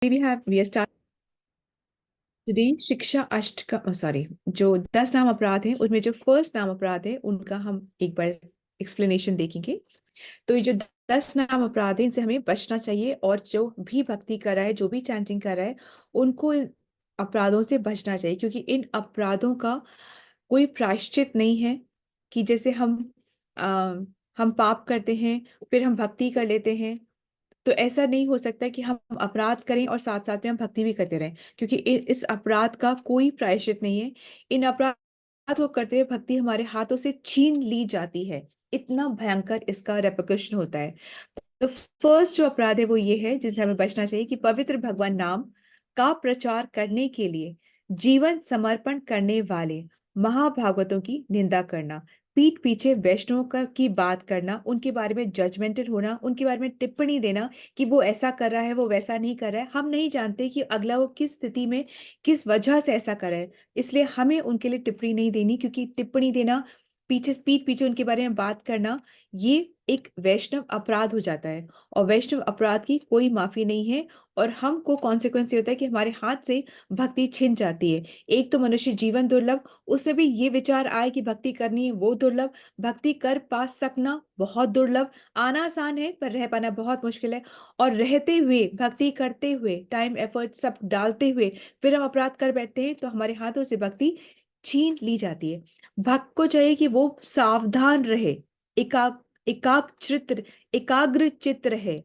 we are start today शिक्षा अष्ट का सॉरी जो 10 नाम अपराध हैं उनमें जो फर्स्ट नाम अपराध है उनका हम एक बार एक्सप्लेनेशन देखेंगे। तो ये जो 10 नाम अपराध है इनसे हमें बचना चाहिए और जो भी भक्ति कर रहा है जो भी चैंटिंग कर रहा है उनको इन अपराधों से बचना चाहिए क्योंकि इन अपराधों का कोई प्रायश्चित नहीं है कि जैसे आ, हम पाप करते हैं फिर हम भक्ति कर लेते हैं। तो ऐसा नहीं हो सकता कि हम अपराध करें और साथ साथ में हम भक्ति भी करते रहें क्योंकि इस अपराध का कोई प्रायश्चित नहीं है। इन अपराध को करते हुए भक्ति हमारे हाथों से छीन ली जाती है। इतना भयंकर इसका रेpercussion होता है। तो फर्स्ट जो अपराध है वो ये है जिससे हमें बचना चाहिए कि पवित्र भगवान नाम का प्रचार करने के लिए जीवन समर्पण करने वाले महाभागवतों की निंदा करना, पीठ पीछे वैष्णवों का की बात करना, उनके बारे में जजमेंटल होना, उनके बारे में टिप्पणी देना कि वो ऐसा कर रहा है वो वैसा नहीं कर रहा है। हम नहीं जानते कि अगला वो किस स्थिति में किस वजह से ऐसा कर रहा है, इसलिए हमें उनके लिए टिप्पणी नहीं देनी क्योंकि टिप्पणी देना पीठ पीछे उनके बारे में बात करना ये एक वैष्णव अपराध हो जाता है और वैष्णव अपराध की कोई माफी नहीं है। और हमको कॉन्सिक्वेंस ये होता है कि हमारे हाथ से भक्ति छिन जाती है। एक तो मनुष्य जीवन दुर्लभ, उसमें भी ये विचार आए कि भक्ति करनी है वो दुर्लभ, भक्ति कर पा सकना बहुत दुर्लभ। आना आसान है पर रह पाना बहुत मुश्किल है। और रहते हुए भक्ति करते हुए टाइम एफर्ट सब डालते हुए फिर हम अपराध कर बैठते हैं तो हमारे हाथों से भक्ति छीन ली जाती है। भक्त को चाहिए कि वो सावधान रहे, एकाग्र एकाग्र चित्त रहे,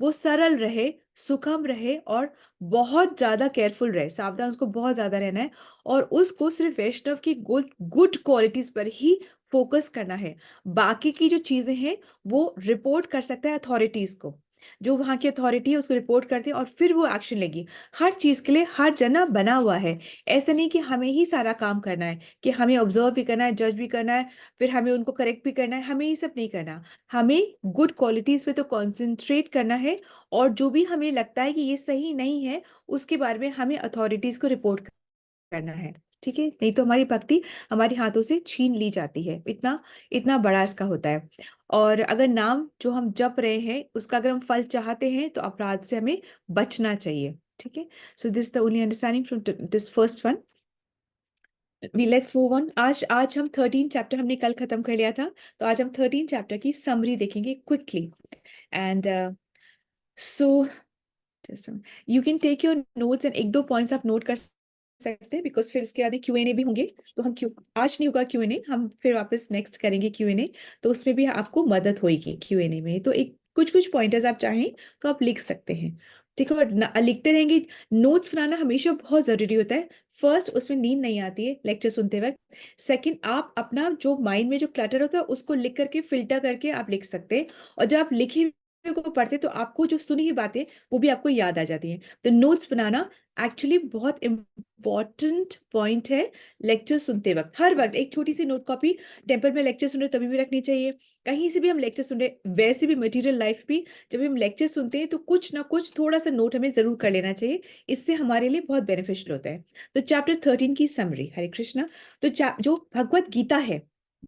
वो सरल रहे, सुखम रहे और बहुत ज्यादा केयरफुल रहे, सावधान उसको बहुत ज्यादा रहना है। और उसको सिर्फ वैष्णव की गुड गुड क्वालिटीज पर ही फोकस करना है। बाकी की जो चीजें हैं वो रिपोर्ट कर सकता है अथॉरिटीज को, जो वहां की अथॉरिटी है उसको रिपोर्ट करते हैं और फिर वो एक्शन लेगी। हर चीज के लिए हर जना बना हुआ है। ऐसा नहीं कि हमें ही सारा काम करना है, कि हमें ऑब्जर्व भी करना है, जज भी करना है, फिर हमें उनको करेक्ट भी करना है, हमें ये सब नहीं करना। हमें गुड क्वालिटीज पे तो कॉन्सेंट्रेट करना है और जो भी हमें लगता है कि ये सही नहीं है उसके बारे में हमें अथॉरिटीज को रिपोर्ट करना है। ठीक है, नहीं तो हमारी भक्ति हमारे हाथों से छीन ली जाती है। इतना इतना बड़ा इसका होता है। और अगर नाम जो हम जप रहे हैं उसका अगर हम फल चाहते हैं तो अपराध से हमें बचना चाहिए। ठीक है, so this the only understanding from this first one. We let's move on. आज आज हम 13 चैप्टर हमने कल खत्म कर लिया था, तो आज हम 13 चैप्टर की समरी देखेंगे quickly. And so just you can take your notes and एक दो पॉइंट्स आप नोट कर सकते हैं बिकॉज फिर इसके बाद Q&A भी होंगे। तो हम क्यों आज नहीं होगा Q&A, हम फिर वापस नेक्स्ट करेंगे Q&A। तो उसमें भी आपको मदद होगी Q&A में। तो एक कुछ कुछ पॉइंटर्स आप चाहें तो आप लिख सकते हैं। ठीक है, और लिखते रहेंगे। नोट्स बनाना हमेशा बहुत जरूरी होता है। फर्स्ट, उसमें नींद नहीं आती है लेक्चर सुनते वक्त। सेकंड, आप अपना जो माइंड में जो क्लटर होता है उसको लिख करके फिल्टर करके आप लिख सकते हैं। और जब आप लिखे हुए को पढ़ते तो आपको जो सुनी हुई बातें वो भी आपको याद आ जाती हैं। तो नोट्स बनाना एक्चुअली बहुत इंपॉर्टेंट पॉइंट है। लेक्चर सुनते वक्त हर वक्त एक छोटी सी नोट कॉपी, टेम्पल में लेक्चर सुन रहे तभी भी रखनी चाहिए, कहीं से भी हम लेक्चर सुन रहे वैसे भी मटेरियल लाइफ भी जब भी हम लेक्चर सुनते हैं तो कुछ ना कुछ थोड़ा सा नोट हमें जरूर कर लेना चाहिए। इससे हमारे लिए बहुत बेनिफिशियल होता है। तो चैप्टर 13 की समरी, हरे कृष्णा। तो जो भगवत गीता है,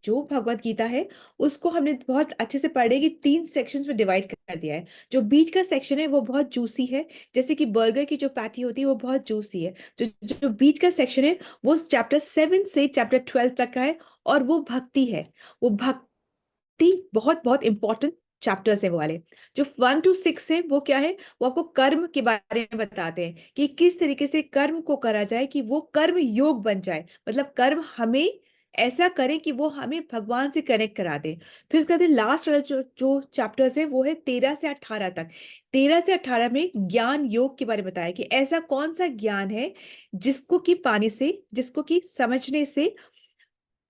जो भगवत गीता है उसको हमने बहुत अच्छे से पढ़े कि 3 सेक्शंस में डिवाइड कर दिया है। जो बीच का सेक्शन है वो बहुत जूसी है, जैसे कि बर्गर की जो पैटी होती है वो बहुत जूसी है। जो जो बीच का सेक्शन है वो चैप्टर 7 से चैप्टर 12 तक का है और वो भक्ति है। वो भक्ति बहुत बहुत इंपॉर्टेंट चैप्टर्स है वो वाले। जो 1 to 6 है वो क्या है, वो आपको कर्म के बारे में बताते हैं कि किस तरीके से कर्म को करा जाए कि वो कर्म योग बन जाए, मतलब कर्म हमें ऐसा करें कि वो हमें भगवान से कनेक्ट करा दे। फिर उसके बाद लास्ट वाला जो चैप्टर्स है वो है 13 से 18 तक। 13 से 18 में ज्ञान योग के बारे में बताया कि ऐसा कौन सा ज्ञान है जिसको कि पाने से, जिसको कि समझने से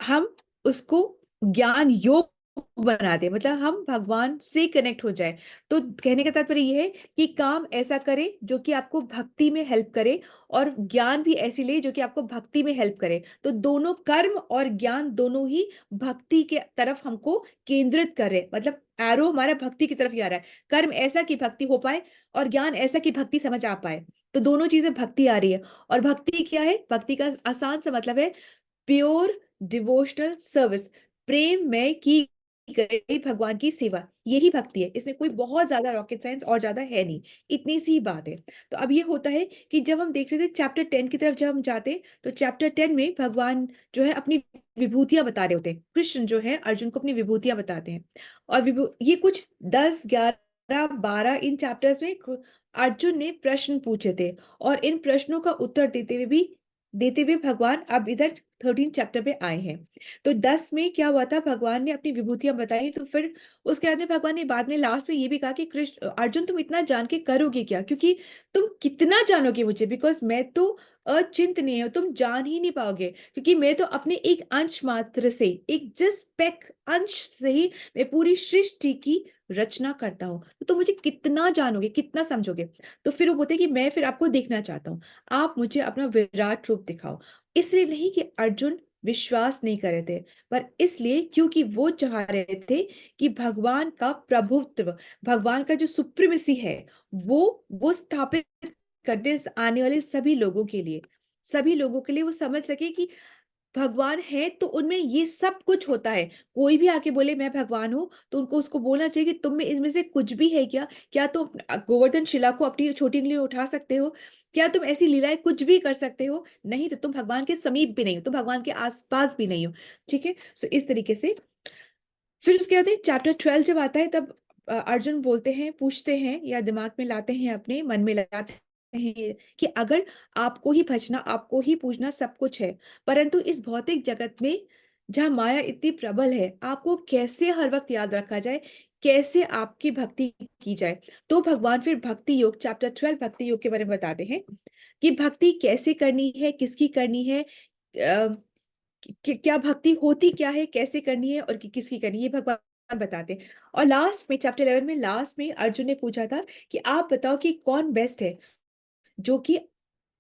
हम उसको ज्ञान योग बना दे, मतलब हम भगवान से कनेक्ट हो जाए। तो कहने का तात्पर्य ये है कि काम ऐसा करें जो कि आपको भक्ति में हेल्प करे और ज्ञान भी ऐसी ले जो कि आपको भक्ति में हेल्प करे। तो दोनों कर्म और ज्ञान दोनों ही भक्ति के तरफ हमको केंद्रित करे, मतलब एरो हमारा भक्ति की तरफ ही आ रहा है। कर्म ऐसा कि भक्ति हो पाए और ज्ञान ऐसा कि भक्ति समझ आ पाए। तो दोनों चीजें भक्ति आ रही है। और भक्ति क्या है, भक्ति का आसान सा मतलब है प्योर डिवोशनल सर्विस, प्रेम में की गई भगवान की सेवा, यही भक्ति है। इसमें कोई बहुत ज्यादा रॉकेट साइंस और ज्यादा है नहीं, इतनी सी बात है। तो अब ये होता है कि जब हम देख रहे थे चैप्टर 10 की तरफ, जब हम जाते तो चैप्टर 10 में भगवान जो है अपनी विभूतियां बता रहे होते हैं। कृष्ण जो है अर्जुन को अपनी विभूतियां बताते हैं, और ये कुछ 10, 11, 12 इन चैप्टर्स में अर्जुन ने प्रश्न पूछे थे, और इन प्रश्नों का उत्तर देते हुए भगवान अब इधर 13 चैप्टर पे आए हैं। तो 10 में क्या हुआ था, भगवान ने अपनी विभूतियां बताई, तो फिर उसके बाद में भगवान ने बाद में लास्ट में ये भी कहा कि कृष्ण अर्जुन तुम इतना जान के करोगे क्या, क्योंकि तुम कितना जानोगे मुझे, बिकॉज मैं तो अचिंतनीय हूँ, तुम जान ही नहीं पाओगे, क्योंकि मैं तो अपने एक अंश मात्र से, एक जस्ट पेक अंश से ही मैं पूरी सृष्टि की रचना करता हूँ। तो तुम मुझे कितना जानोगे, कितना समझोगे। तो फिर वो बोलते कि मैं फिर आपको देखना चाहता हूँ, आप मुझे अपना विराट रूप दिखाओ। इसलिए नहीं कि अर्जुन विश्वास नहीं कर रहे थे, पर इसलिए क्योंकि वो चाह रहे थे कि भगवान का प्रभुत्व, भगवान का जो सुप्रीमेसी है, वो स्थापित कर दे इस आने वाले सभी लोगों के लिए। सभी लोगों के लिए वो समझ सके कि भगवान है तो उनमें ये सब कुछ होता है। कोई भी आके बोले मैं भगवान हूं, तो उनको उसको बोलना चाहिए कि तुम में इसमें से कुछ भी है क्या? क्या तुम गोवर्धन शिला को अपनी छोटी उंगली में उठा सकते हो? क्या तुम ऐसी लीलाएं कुछ भी कर सकते हो? नहीं, तो तुम भगवान के समीप भी नहीं हो, तुम भगवान के आसपास भी नहीं हो। ठीक है, सो इस तरीके से फिर उसके बाद चैप्टर 12 जब आता है, तब अर्जुन बोलते हैं, पूछते हैं, या दिमाग में लाते हैं, अपने मन में लाते हैं कि अगर आपको ही भजना, आपको ही पूजना सब कुछ है, परंतु इस भौतिक जगत में जहाँ माया इतनी प्रबल है, आपको कैसे हर वक्त याद रखा जाए, कैसे आपकी भक्ति की जाए। तो भगवान फिर भक्ति योग, चैप्टर 12 भक्ति योग के बारे में बताते हैं कि भक्ति कैसे करनी है, किसकी करनी है, क्या भक्ति होती क्या है, कैसे करनी है, और किसकी करनी है, ये भगवान बताते हैं। और लास्ट में चैप्टर 11 में लास्ट में अर्जुन ने पूछा था कि आप बताओ कि कौन बेस्ट है, जो कि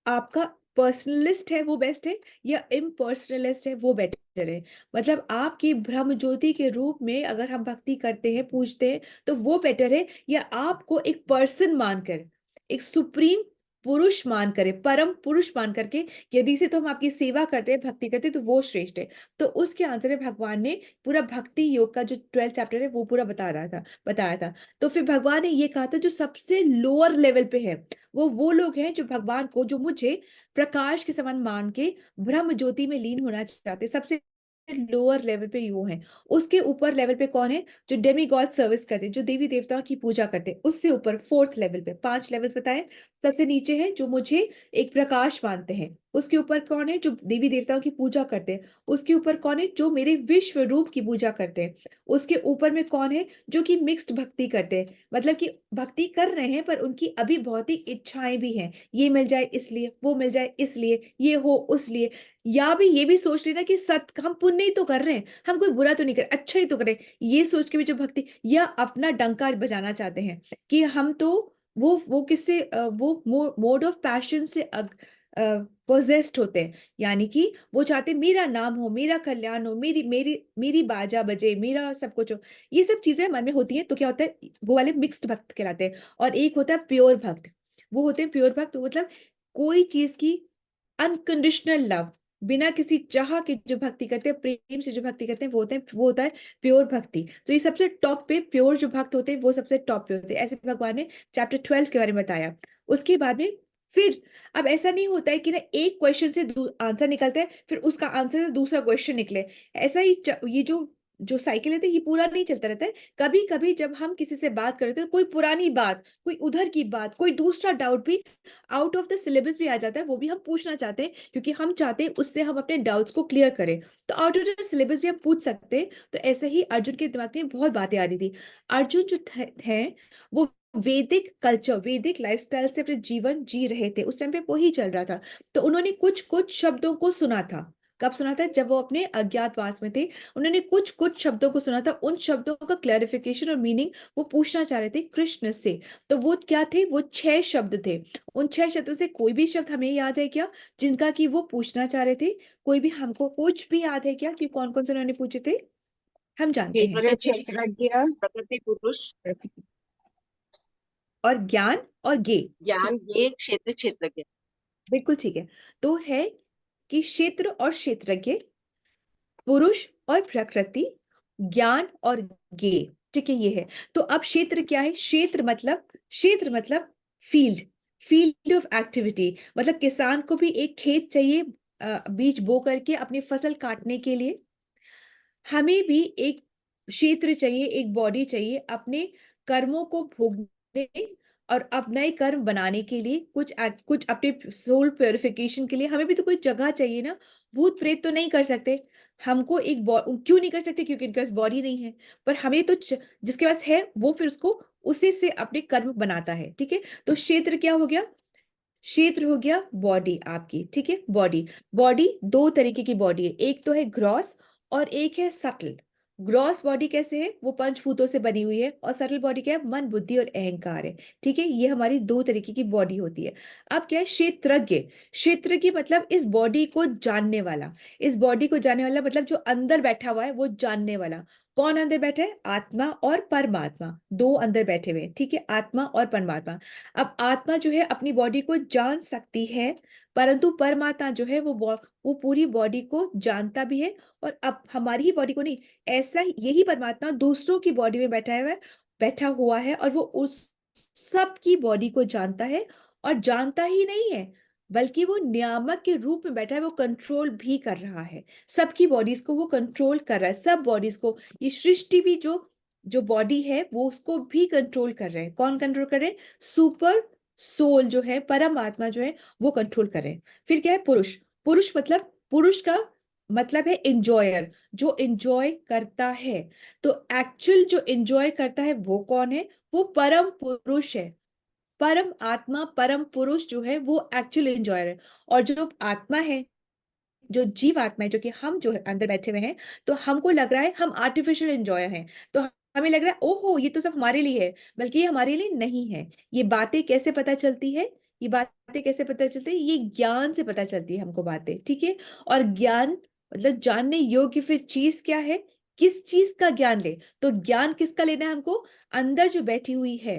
आपका पर्सनलिस्ट है वो बेस्ट है, या इम्पर्सनलिस्ट है वो बेटर है। मतलब आपकी ब्रह्म ज्योति के रूप में अगर हम भक्ति करते हैं, पूजते हैं, तो वो बेटर है, या आपको एक पर्सन मानकर, एक सुप्रीम पुरुष मान करे, परम पुरुष मान करके यदि से तो हम आपकी सेवा करते हैं, भक्ति करते हैं, तो वो श्रेष्ठ है। तो उसके आंसर में भगवान ने पूरा भक्ति योग का जो 12 चैप्टर है वो पूरा बताया था। तो फिर भगवान ने ये कहा था जो सबसे लोअर लेवल पे है, वो लोग हैं जो भगवान को, जो मुझे प्रकाश के समान मान के ब्रह्म ज्योति में लीन होना चाहते, सबसे लोअर लेवल पे यू है। उसके ऊपर लेवल पे कौन है, जो डेमी गॉड सर्विस करते, जो देवी देवताओं की पूजा करते, उससे ऊपर फोर्थ लेवल पे, 5 लेवल बताए। सबसे नीचे है जो मुझे एक प्रकाश मानते हैं, उसके ऊपर कौन है, जो देवी देवताओं की पूजा करते हैं, उसके ऊपर कौन है, जो मेरे विश्व रूप की पूजा करते हैं, उसके ऊपर में कौन है, जो कि मिक्स्ड भक्ति करते हैं, मतलब कि भक्ति कर रहे हैं पर उनकी अभी भौतिक इच्छाएं भी हैं, ये मिल जाए इसलिए, वो मिल जाए इसलिए, ये हो उसलिए, या भी ये भी सोच लेना कि सत हम पुण्य ही तो कर रहे हैं, हम कोई बुरा तो नहीं कर रहे, अच्छा ही तो कर रहे हैं, ये सोच के भी जो भक्ति, या अपना डंका बजाना चाहते हैं कि हम तो वो किससे वो मोड ऑफ पैशन से पोजेस्ड होते हैं, यानी कि वो चाहते हैं मेरा नाम हो, मेरा कल्याण हो, मेरी मेरी मेरी बाजा बजे, मेरा सब कुछ हो। ये सब चीजें मन में होती हैं, तो क्या होता है, वो वाले मिक्स्ड भक्त कहलाते हैं। और एक होता है प्योर भक्त, वो होते हैं प्योर भक्त, तो मतलब कोई चीज की अनकंडीशनल लव, बिना किसी चाह के जो भक्ति करते हैं, प्रेम से जो भक्ति करते हैं, वो होता है प्योर भक्ति। तो ये सबसे टॉप पे प्योर जो भक्त होते हैं, वो सबसे टॉप पे होते हैं, ऐसे भगवान ने चैप्टर 12 के बारे में बताया। उसके बाद में फिर अब ऐसा नहीं होता है कि ना एक क्वेश्चन से आंसर निकलता है, फिर उसका आंसर से दूसरा क्वेश्चन निकले, ऐसा ही ये जो साइकिल है ये पूरा नहीं चलता रहता है। कभी कभी जब हम किसी से बात करते हैं, कोई पुरानी बात, कोई उधर की बात, कोई दूसरा डाउट भी आउट ऑफ द सिलेबस भी आ जाता है, वो भी हम पूछना चाहते हैं, क्योंकि हम चाहते हैं उससे हम अपने डाउट्स को क्लियर करें, तो आउट ऑफ द सिलेबस भी हम पूछ सकते हैं। तो ऐसे ही अर्जुन के दिमाग में बहुत बातें आ रही थी। अर्जुन जो है वो वैदिक कल्चर, वैदिक लाइफस्टाइल से अपने जीवन जी रहे थे, उस टाइम पे वही चल रहा था। तो उन्होंने कुछ कुछ शब्दों को सुना था। कब सुना था, जब वो अपने अज्ञातवास में थे, उन्होंने कुछ कुछ शब्दों को सुना था, उन शब्दों का क्लैरिफिकेशन और मीनिंग वो पूछना चाह रहे थे कृष्ण से। तो वो क्या थे, वो 6 शब्द थे। उन 6 शब्दों से कोई भी शब्द हमें याद है क्या, जिनका कि वो पूछना चाह रहे थे? कोई भी हमको कुछ भी याद है क्या कि कौन कौन से उन्होंने पूछे थे? हम जानते हैं। क्षेत्र क्षेत्रज्ञ, प्रकृति पुरुष, और ज्ञान और गे। ठीक, ज्ञान, ये क्षेत्र क्षेत्रज्ञ। बिल्कुल ठीक है। तो है कि क्षेत्र और क्षेत्रज्ञ, पुरुष और प्रकृति, ज्ञान और गे, ठीक है, ये है। तो अब क्षेत्र क्या है? क्षेत्र मतलब फील्ड, फील्ड ऑफ एक्टिविटी। मतलब किसान को भी एक खेत चाहिए बीज बो करके अपनी फसल काटने के लिए। हमें भी एक क्षेत्र चाहिए, एक बॉडी चाहिए अपने कर्मों को भोगने और अपना ही कर्म बनाने के लिए, कुछ अपने सोल प्योरिफिकेशन के लिए हमें भी तो कोई जगह चाहिए ना। भूत प्रेत तो नहीं कर सकते हमको एक क्यों नहीं कर सकते? क्योंकि इनके पास बॉडी नहीं है। पर हमें तो जिसके पास है वो फिर उसको उसी से अपने कर्म बनाता है, ठीक है। तो क्षेत्र क्या हो गया? क्षेत्र हो गया बॉडी आपकी, ठीक है। बॉडी, बॉडी दो तरीके की बॉडी है, एक तो है ग्रॉस और एक है सटल। ग्रॉस बॉडी कैसे है? वो पंचभूतों से बनी हुई है। और सटल बॉडी क्या है? मन, बुद्धि और अहंकार है, ठीक है। ये हमारी दो तरीके की बॉडी होती है। अब क्या है? क्षेत्रज्ञ, क्षेत्र की मतलब इस बॉडी को जानने वाला। इस बॉडी को जानने वाला मतलब जो अंदर बैठा हुआ है वो जानने वाला। कौन अंदर बैठा है? आत्मा और परमात्मा, दो अंदर बैठे हुए हैं, ठीक है, आत्मा और परमात्मा। अब आत्मा जो है अपनी बॉडी को जान सकती है, परंतु परमात्मा जो है वो पूरी बॉडी को जानता भी है। और अब हमारी ही बॉडी को नहीं, ऐसा ही यही परमात्मा दूसरों की बॉडी में बैठा हुआ है और वो उस सब की बॉडी को जानता है। और जानता ही नहीं है, बल्कि वो नियामक के रूप में बैठा है, वो कंट्रोल भी कर रहा है। सबकी बॉडीज को वो कंट्रोल कर रहा है, सब बॉडीज को। ये सृष्टि भी जो जो बॉडी है वो उसको भी कंट्रोल कर रहे हैं। कौन कंट्रोल कर रहे हैं? सुपर सोल जो है, परम आत्मा जो है, वो कंट्रोल कर रहे हैं। फिर क्या है? पुरुष, पुरुष मतलब पुरुष का मतलब है इंजॉयर, जो इंजॉय करता है। तो एक्चुअल जो इंजॉय करता है वो कौन है? वो परम पुरुष है। परम आत्मा, परम पुरुष जो है वो एक्चुअल इंजॉयर है। और जो आत्मा है, जो जीव आत्मा है, जो कि हम जो है अंदर बैठे हुए हैं, तो हमको लग रहा है हम आर्टिफिशियल एंजॉय हैं। तो हमें लग रहा है ओहो ये तो सब हमारे लिए है, बल्कि ये हमारे लिए नहीं है। ये बातें कैसे पता चलती है? ये बातें कैसे पता चलती है? ये ज्ञान से पता चलती है हमको बातें, ठीक है। और ज्ञान मतलब जानने योग्य फिर चीज क्या है? किस चीज का ज्ञान ले? तो ज्ञान किसका लेना है हमको? अंदर जो बैठी हुई है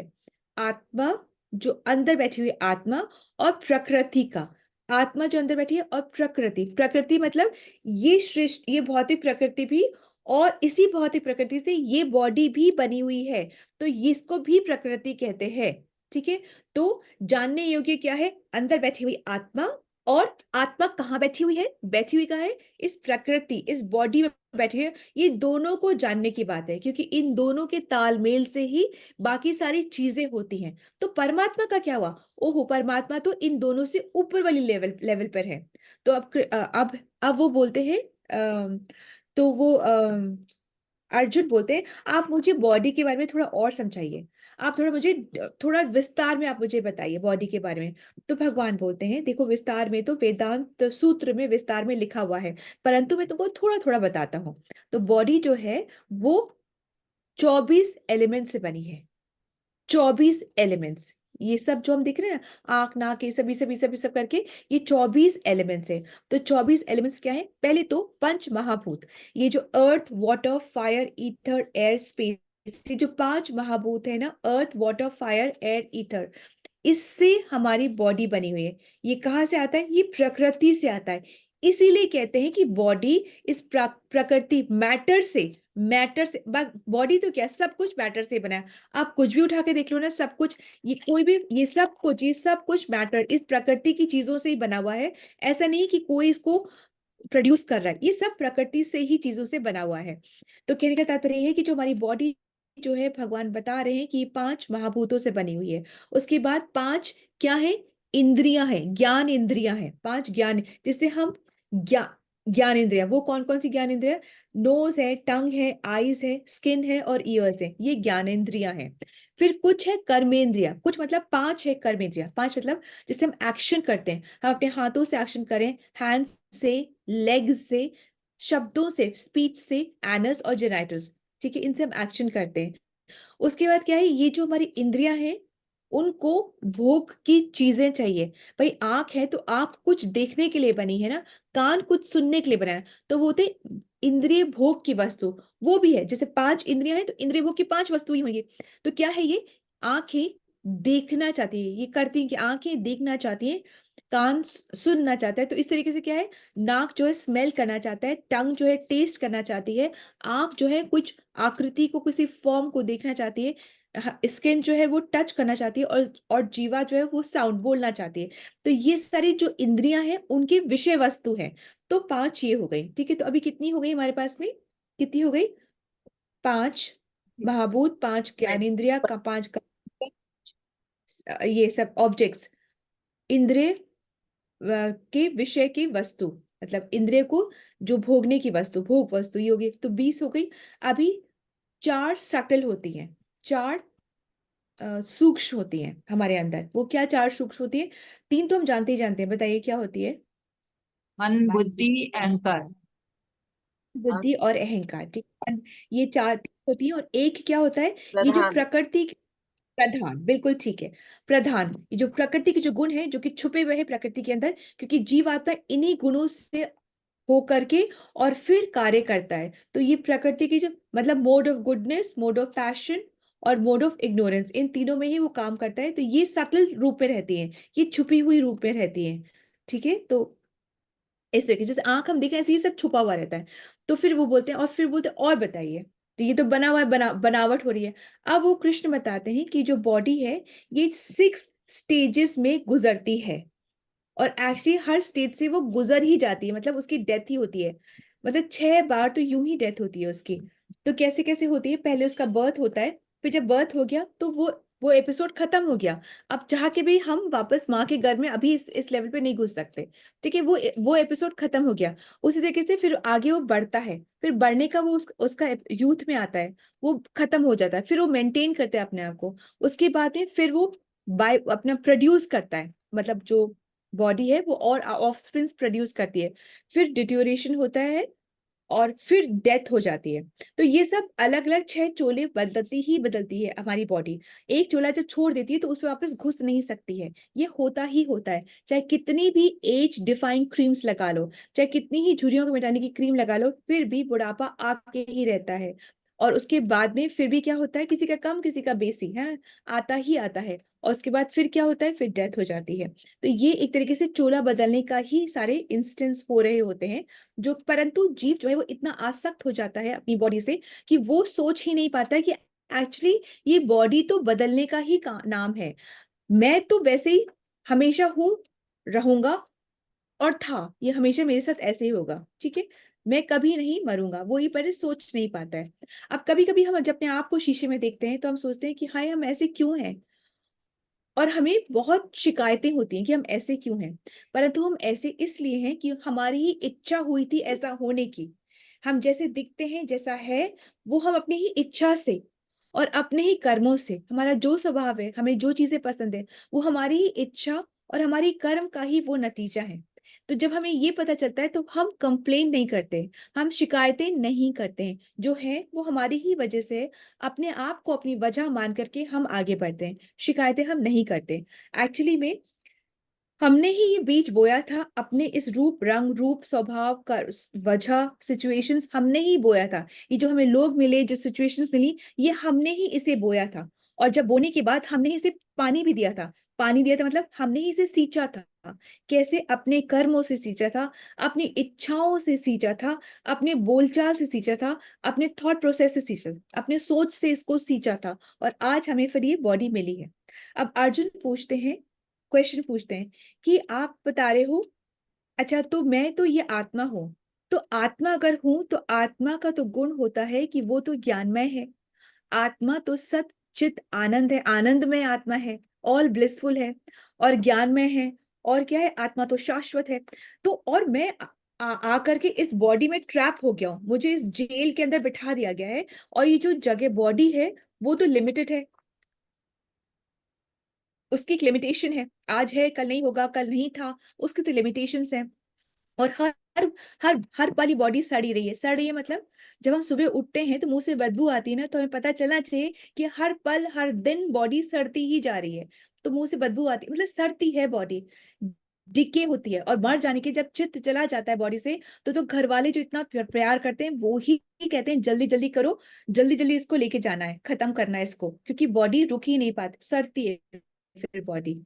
आत्मा, जो अंदर बैठी हुई आत्मा, और प्रकृति का। आत्मा जो अंदर बैठी है और प्रकृति, प्रकृति मतलब ये सृष्टि, ये भौतिक प्रकृति भी, और इसी भौतिक प्रकृति से ये बॉडी भी बनी हुई है। तो इसको भी प्रकृति कहते हैं, ठीक है। तो जानने योग्य क्या है? अंदर बैठी हुई आत्मा। और आत्मा कहाँ बैठी हुई है? बैठी हुई कहाँ है? इस प्रकृति, इस बॉडी में बैठी हुई है। ये दोनों को जानने की बात है, क्योंकि इन दोनों के तालमेल से ही बाकी सारी चीजें होती हैं। तो परमात्मा का क्या हुआ? ओहो, परमात्मा तो इन दोनों से ऊपर वाली लेवल लेवल पर है। तो अब वो बोलते हैं, तो वो अर्जुन बोलते हैं आप मुझे बॉडी के बारे में थोड़ा और समझाइए। आप थोड़ा मुझे थोड़ा विस्तार में आप मुझे बताइए बॉडी के बारे में। तो भगवान बोलते हैं देखो, विस्तार में तो वेदांत सूत्र में विस्तार में लिखा हुआ है, परंतु मैं तुमको थोड़ा थोड़ा बताता हूँ। तो बॉडी जो है वो 24 एलिमेंट से बनी है। 24 एलिमेंट्स, ये सब जो हम देख रहे हैं ना, आंख नाक ये सब करके, ये 24 एलिमेंट्स है। तो 24 एलिमेंट्स क्या है? पहले तो पंच महाभूत, ये जो earth water fire ether air space, ये जो पांच महाभूत है ना, earth water fire air ether, इससे हमारी बॉडी बनी हुई है। ये कहाँ से आता है? ये प्रकृति से आता है। इसीलिए कहते हैं कि बॉडी इस प्रकृति मैटर से बॉडी तो क्या, सब कुछ मैटर से बना है। आप कुछ भी उठा के देख लो ना, सब कुछ, ये कोई भी, ये सब कुछ मैटर, इस प्रकृति की चीजों से ही बना हुआ है। ऐसा नहीं कि कोई इसको प्रोड्यूस कर रहा है, ये सब प्रकृति से ही चीजों से बना हुआ है। तो कहने का तात्पर्य ये है कि जो हमारी बॉडी जो है, भगवान बता रहे हैं कि ये पांच महाभूतों से बनी हुई है। उसके बाद पांच क्या है? इंद्रियां हैं, ज्ञान इंद्रियां हैं, पांच ज्ञान, जिससे हम ज्ञान इंद्रिया, वो कौन कौन सी ज्ञान इंद्रिया? नोज है, टंग है, आईज है, स्किन है और ईयर्स है, ये ज्ञान इंद्रियां हैं। फिर कुछ है कर्मेंद्रिया, कुछ मतलब पांच है कर्मेंद्रिया, पांच मतलब जिससे हम एक्शन करते हैं, हम अपने हाथों से एक्शन करें, हैंड्स से, लेग्स से, शब्दों से, स्पीच से, एनस और जेनाइटस, ठीक है, इनसे हम एक्शन करते हैं। उसके बाद क्या है? ये जो हमारी इंद्रियां हैं, उनको भोग की चीजें चाहिए। भाई आंख है तो आंख कुछ देखने के लिए बनी है ना, कान कुछ सुनने के लिए बना है, तो वो होते इंद्रिय भोग की वस्तु। वो भी है, जैसे पांच इंद्रियां हैं तो इंद्रिय भोग की पांच वस्तु ही होंगी। तो क्या है ये? आंखें देखना चाहती है, ये करती है कि आंखें देखना चाहती हैं कान सुनना चाहता है। तो इस तरीके से क्या है, नाक जो है स्मेल करना चाहता है, टंग जो है टेस्ट करना चाहती है, आंख जो है कुछ आकृति को, किसी फॉर्म को देखना चाहती है, स्किन जो है वो टच करना चाहती है, और जीवा जो है वो साउंड बोलना चाहती है। तो ये सारी जो इंद्रियां हैं उनकी विषय वस्तु है। तो 5 ये हो गई, ठीक है। तो अभी कितनी हो गई हमारे पास में, कितनी हो गई, 5 महाभूत, 5 ज्ञानेंद्रिया का, 5 ये सब ऑब्जेक्ट्स, इंद्रिय के विषय की वस्तु, मतलब इंद्रिय को जो भोगने की वस्तु, भोग वस्तु, ये होगी। तो 20 हो गई। अभी 4 सटल होती हैं, 4 सूक्ष्म होती हैं हमारे अंदर। वो क्या 4 सूक्ष्म होती है? 3 तो हम जानते ही जानते हैं, बताइए क्या होती है? मन, बुद्धि, अहंकार। बुद्धि और अहंकार, ठीक है। ये 4 होती है। और एक क्या होता है? ये जो प्रधान। प्रकृति, प्रधान, बिल्कुल ठीक है। प्रधान, ये जो प्रकृति के जो गुण है जो कि छुपे हुए हैं प्रकृति के अंदर, क्योंकि जीवात्मा इन्हीं गुणों से हो करके और फिर कार्य करता है। तो ये प्रकृति की जो, मतलब mode of goodness, mode of passion और मोड ऑफ इग्नोरेंस, इन तीनों में ही वो काम करता है। तो ये सटल रूप में रहती है, ये छुपी हुई रूप में रहती है, ठीक है। तो इस तरीके, जैसे आंख हम देखें ऐसे ही सब छुपा हुआ रहता है। तो फिर वो बोलते हैं, और फिर बोलते हैं और बताइए। तो ये तो बना हुआ है, बनावट हो रही है। अब वो कृष्ण बताते हैं कि जो बॉडी है ये 6 स्टेजेस में गुजरती है, और एक्चुअली हर स्टेज से वो गुजर ही जाती है, मतलब उसकी डेथ ही होती है। मतलब 6 बार तो यूं ही डेथ होती है उसकी। तो कैसे कैसे होती है? पहले उसका बर्थ होता है, फिर जब बर्थ हो गया तो वो एपिसोड खत्म हो गया। अब चाह के भी हम वापस माँ के गर्भ में अभी इस लेवल पे नहीं घुस सकते, ठीक है। वो एपिसोड खत्म हो गया। उसी तरीके से फिर आगे वो बढ़ता है, फिर बढ़ने का वो उसका यूथ में आता है, वो खत्म हो जाता है, फिर वो मेंटेन करता है अपने आप को। उसके बाद में फिर वो बाय अपना प्रोड्यूस करता है, मतलब जो बॉडी है वो और ऑफस्प्रिंग्स प्रोड्यूस करती है, फिर डिट्योरेशन होता है, और फिर डेथ हो जाती है। तो ये सब अलग अलग 6 चोले बदलती है हमारी बॉडी। एक चोला जब छोड़ देती है तो उस पर वापस घुस नहीं सकती है, ये होता ही होता है। चाहे कितनी भी एज डिफाइंग क्रीम्स लगा लो, चाहे कितनी ही झुर्रियों को मिटाने की क्रीम लगा लो, फिर भी बुढ़ापा आके ही रहता है। और उसके बाद में फिर भी क्या होता है, किसी का कम किसी का बेसी है, आता ही आता है। और उसके बाद फिर क्या होता है, फिर डेथ हो जाती है। तो ये एक तरीके से चोला बदलने का ही सारे इंस्टेंस हो रहे होते हैं। जो परंतु जीव जो है वो इतना आसक्त हो जाता है अपनी बॉडी से कि वो सोच ही नहीं पाता है कि एक्चुअली ये बॉडी तो बदलने का ही नाम है। मैं तो वैसे ही हमेशा हूं, रहूंगा, और था, ये हमेशा मेरे साथ ऐसे ही होगा, ठीक है। मैं कभी नहीं मरूंगा, वो ये पहले सोच नहीं पाता है। अब कभी कभी हम जब अपने आप को शीशे में देखते हैं तो हम सोचते हैं कि हाय हम ऐसे क्यों हैं, और हमें बहुत शिकायतें होती हैं कि हम ऐसे क्यों हैं। परंतु हम ऐसे इसलिए हैं कि हमारी ही इच्छा हुई थी ऐसा होने की। हम जैसे दिखते हैं, जैसा है, वो हम अपनी ही इच्छा से और अपने ही कर्मों से, हमारा जो स्वभाव है, हमें जो चीजें पसंद है, वो हमारी ही इच्छा और हमारी कर्म का ही वो नतीजा है। तो जब हमें ये पता चलता है तो हम कंप्लेन नहीं करते, हम शिकायतें नहीं करते हैं। जो है वो हमारी ही वजह से है। अपने आप को अपनी वजह मान करके हम आगे बढ़ते हैं, शिकायतें हम नहीं करते। एक्चुअली में हमने ही ये बीज बोया था, अपने इस रूप रंग रूप स्वभाव का वजह सिचुएशंस हमने ही बोया था। ये जो हमें लोग मिले, जो सिचुएशंस मिली, ये हमने ही इसे बोया था। और जब बोने के बाद हमने इसे पानी भी दिया था। पानी दिया था मतलब हमने ही इसे सींचा था। कैसे? अपने कर्मों से सींचा था, अपनी इच्छाओं से सींचा था, अपने बोलचाल से सींचा था, अपने थॉट प्रोसेस से सींचा था, अपने सोच से इसको सींचा था, और आज हमें फिर ये बॉडी मिली है। अब अर्जुन पूछते हैं, क्वेश्चन पूछते हैं कि आप बता रहे हो, अच्छा तो मैं तो ये आत्मा हूं, तो आत्मा अगर हूं तो आत्मा का तो गुण होता है कि वो तो ज्ञानमय है। आत्मा तो सत चित आनंद है, आनंदमय आत्मा है, ऑल ब्लिसफुल है और ज्ञानमय है। और क्या है? आत्मा तो शाश्वत है। तो और मैं आकर के इस बॉडी में ट्रैप हो गया हूं, मुझे इस जेल के अंदर बिठा दिया गया है। और ये जो जगह बॉडी है वो तो लिमिटेड है, उसकी एक लिमिटेशन है। आज है, कल नहीं होगा, कल नहीं था, उसकी तो लिमिटेशंस हैं। और हर हर वाली बॉडी सड़ी रही है। सड़ रही है मतलब जब हम सुबह उठते हैं तो मुंह से बदबू आती है ना, तो हमें पता चलना चाहिए कि हर पल हर दिन बॉडी सड़ती ही जा रही है। तो मुंह से बदबू आती है मतलब सड़ती है बॉडी, डिके होती है। और मर जाने के जब चित्त चला जाता है बॉडी से, तो घर वाले जो इतना प्यार करते हैं वो ही कहते हैं जल्दी जल्दी करो, जल्दी जल्दी इसको लेके जाना है, खत्म करना है इसको, क्योंकि बॉडी रुक ही नहीं पाती, सड़ती है फिर बॉडी।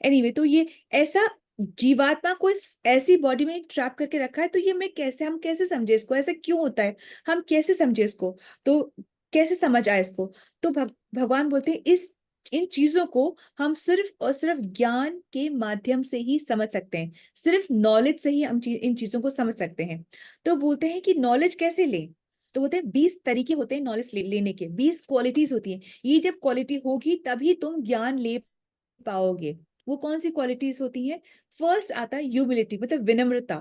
एनीवे तो ये ऐसा जीवात्मा को इस ऐसी बॉडी में ट्रैप करके रखा है, तो ये हम कैसे समझे इसको, ऐसे क्यों होता है, हम कैसे समझे इसको, तो कैसे समझ आए इसको। तो भगवान बोलते हैं इस इन चीजों को हम सिर्फ और सिर्फ ज्ञान के माध्यम से ही समझ सकते हैं, सिर्फ नॉलेज से ही हम इन चीजों को समझ सकते हैं। तो बोलते हैं कि नॉलेज कैसे लें, तो बोलते हैं 20 तरीके होते हैं नॉलेज लेने के, 20 क्वालिटीज होती हैं। ये जब क्वालिटी होगी तभी तुम ज्ञान ले पाओगे। वो कौन सी क्वालिटीज होती हैं? फर्स्ट आता है ह्यूमिलिटी, मतलब विनम्रता।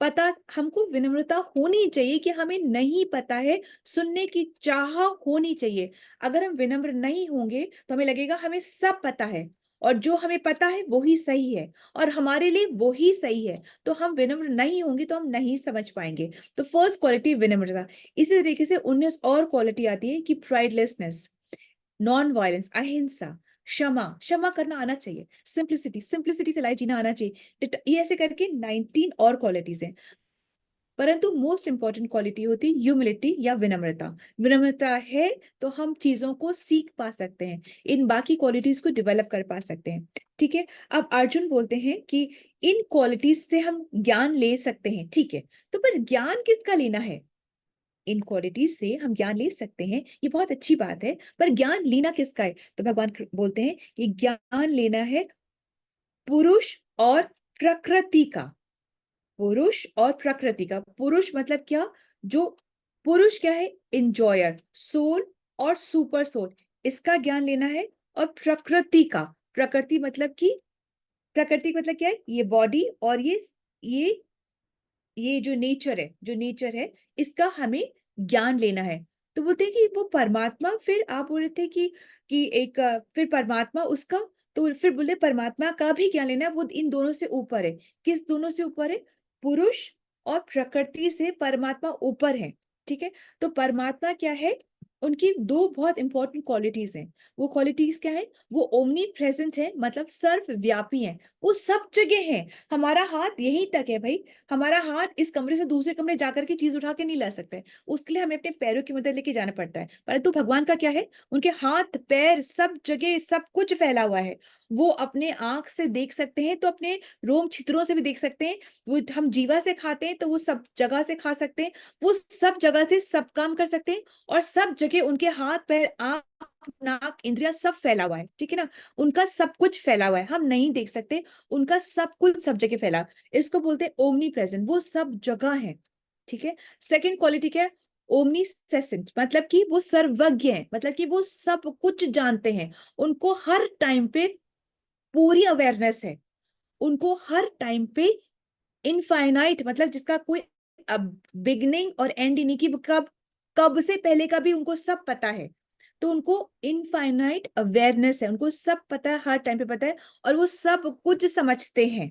पता हमको विनम्रता होनी चाहिए कि हमें नहीं पता है, सुनने की चाह होनी चाहिए। अगर हम विनम्र नहीं होंगे तो हमें लगेगा हमें सब पता है, और जो हमें पता है वही सही है, और हमारे लिए वही सही है। तो हम विनम्र नहीं होंगे तो हम नहीं समझ पाएंगे। तो फर्स्ट क्वालिटी विनम्रता। इसी तरीके से 19 और क्वालिटी आती है कि प्राइडलेसनेस, नॉन वायलेंस, अहिंसा, क्षमा, क्षमा करना आना चाहिए, सिंप्लिसिटी, सिंप्लिसिटी से लाइफ जीना आना चाहिए। ये ऐसे करके 19 और क्वालिटीज हैं। परंतु मोस्ट इंपॉर्टेंट क्वालिटी होती है ह्यूमिलिटी या विनम्रता। विनम्रता है तो हम चीजों को सीख पा सकते हैं, इन बाकी क्वालिटीज को डेवलप कर पा सकते हैं। ठीक है, अब अर्जुन बोलते हैं कि इन क्वालिटीज से हम ज्ञान ले सकते हैं। ठीक है, तो पर ज्ञान किसका लेना है? इन क्वालिटीज से हम ज्ञान ले सकते हैं, ये बहुत अच्छी बात है, पर ज्ञान लेना किसका है? तो भगवान बोलते हैं कि ज्ञान लेना है पुरुष और प्रकृति का। पुरुष और प्रकृति का। पुरुष मतलब क्या? जो पुरुष क्या है? इंजॉयर, सोल और सुपर सोल, इसका ज्ञान लेना है। और प्रकृति का, प्रकृति मतलब कि, प्रकृति मतलब क्या है? ये बॉडी और ये ये जो नेचर है, जो नेचर है, इसका हमें ज्ञान लेना है। तो बोलते हैं कि वो परमात्मा, फिर आप बोल रहे थे कि एक फिर परमात्मा उसका, तो फिर बोले परमात्मा का भी ज्ञान लेना है, वो इन दोनों से ऊपर है। किस दोनों से ऊपर है? पुरुष और प्रकृति से परमात्मा ऊपर है। ठीक है, तो परमात्मा क्या है? उनकी दो बहुत इंपॉर्टेंट क्वालिटीज हैं। वो क्वालिटीज क्या है? वो ओमनी प्रेजेंट है, मतलब सर्वव्यापी है, वो सब जगह है। हमारा हाथ यहीं तक है भाई, हमारा हाथ इस कमरे से दूसरे कमरे जाकर के चीज उठा के नहीं ला सकते, उसके लिए हमें अपने पैरों की मदद लेके जाना पड़ता है। परंतु भगवान का क्या है? उनके हाथ पैर सब जगह सब कुछ फैला हुआ है। वो अपने आंख से देख सकते हैं तो अपने रोम छिद्रों से भी देख सकते हैं। वो हम जीवा से खाते हैं तो वो सब जगह से खा सकते हैं, वो सब जगह से सब काम कर सकते हैं, और सब जगह उनके हाथ पैर आंख नाक इंद्रिया सब फैला हुआ है। ठीक है ना, उनका सब कुछ फैला हुआ है, हम नहीं देख सकते, उनका सब कुछ सब जगह फैला। इसको बोलते हैं ओमनी प्रेजेंट, वो सब जगह है। ठीक है, सेकंड क्वालिटी क्या है? ओमनीसेसेंट, मतलब कि वो सर्वज्ञ है, मतलब कि वो सब कुछ जानते हैं, उनको हर टाइम पे पूरी अवेयरनेस है, उनको हर टाइम पे इनफाइनाइट, मतलब जिसका कोई अब बिगनिंग और एंड नहीं, कि कब कब से पहले का भी उनको सब पता है। तो उनको इनफाइनाइट अवेयरनेस है, उनको सब पता है, हर टाइम पे पता है, और वो सब कुछ समझते हैं।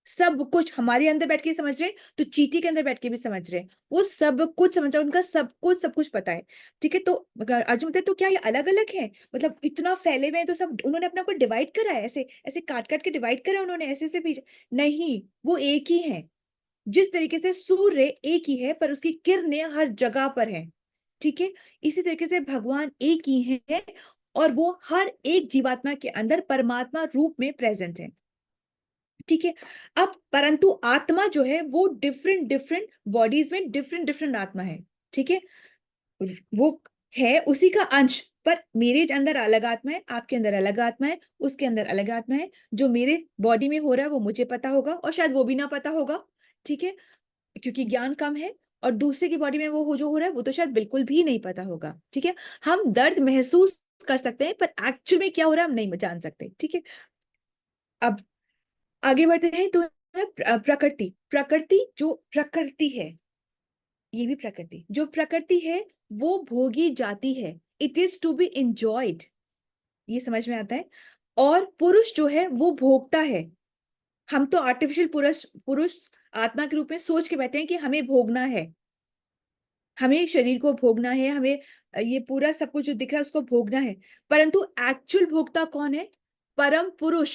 सब कुछ हमारे अंदर बैठ के समझ रहे हैं, तो चींटी के अंदर बैठ के भी समझ रहे हैं, वो सब कुछ समझ रहे हैं, उनका सब कुछ पता है। ठीक है, तो अर्जुन बोलते हैं, तो क्या ये अलग अलग है? मतलब इतना फैले हुए हैं तो सब उन्होंने अपने आप को डिवाइड करा है, ऐसे ऐसे काट काट के डिवाइड करा उन्होंने, ऐसे ऐसे भी नहीं, वो एक ही है। जिस तरीके से सूर्य एक ही है पर उसकी किरणें हर जगह पर हैं। ठीक है, इसी तरीके से भगवान एक ही है, और वो हर एक जीवात्मा के अंदर परमात्मा रूप में प्रेजेंट है। ठीक है, अब परंतु आत्मा जो है वो डिफरेंट डिफरेंट बॉडीज में डिफरेंट डिफरेंट आत्मा है। ठीक है, वो है उसी का अंश, पर मेरे अंदर अलग आत्मा है, आपके अंदर अलग आत्मा है, उसके अंदर अलग आत्मा है। जो मेरे बॉडी में हो रहा है वो मुझे पता होगा, और शायद वो भी ना पता होगा। ठीक है, क्योंकि ज्ञान कम है। और दूसरे की बॉडी में वो जो हो रहा है वो तो शायद बिल्कुल भी नहीं पता होगा। ठीक है, हम दर्द महसूस कर सकते हैं पर एक्चुअल में क्या हो रहा है हम नहीं जान सकते। ठीक है, अब आगे बढ़ते हैं तो प्रकृति, प्रकृति जो प्रकृति है, ये भी प्रकृति, जो प्रकृति है वो भोगी जाती है, it is to be enjoyed, ये समझ में आता है। और पुरुष जो है वो भोगता है। हम तो आर्टिफिशियल पुरुष पुरुष आत्मा के रूप में सोच के बैठे हैं कि हमें भोगना है, हमें शरीर को भोगना है, हमें ये पूरा सब कुछ जो दिख रहा है उसको भोगना है। परंतु एक्चुअल भोगता कौन है? परम पुरुष।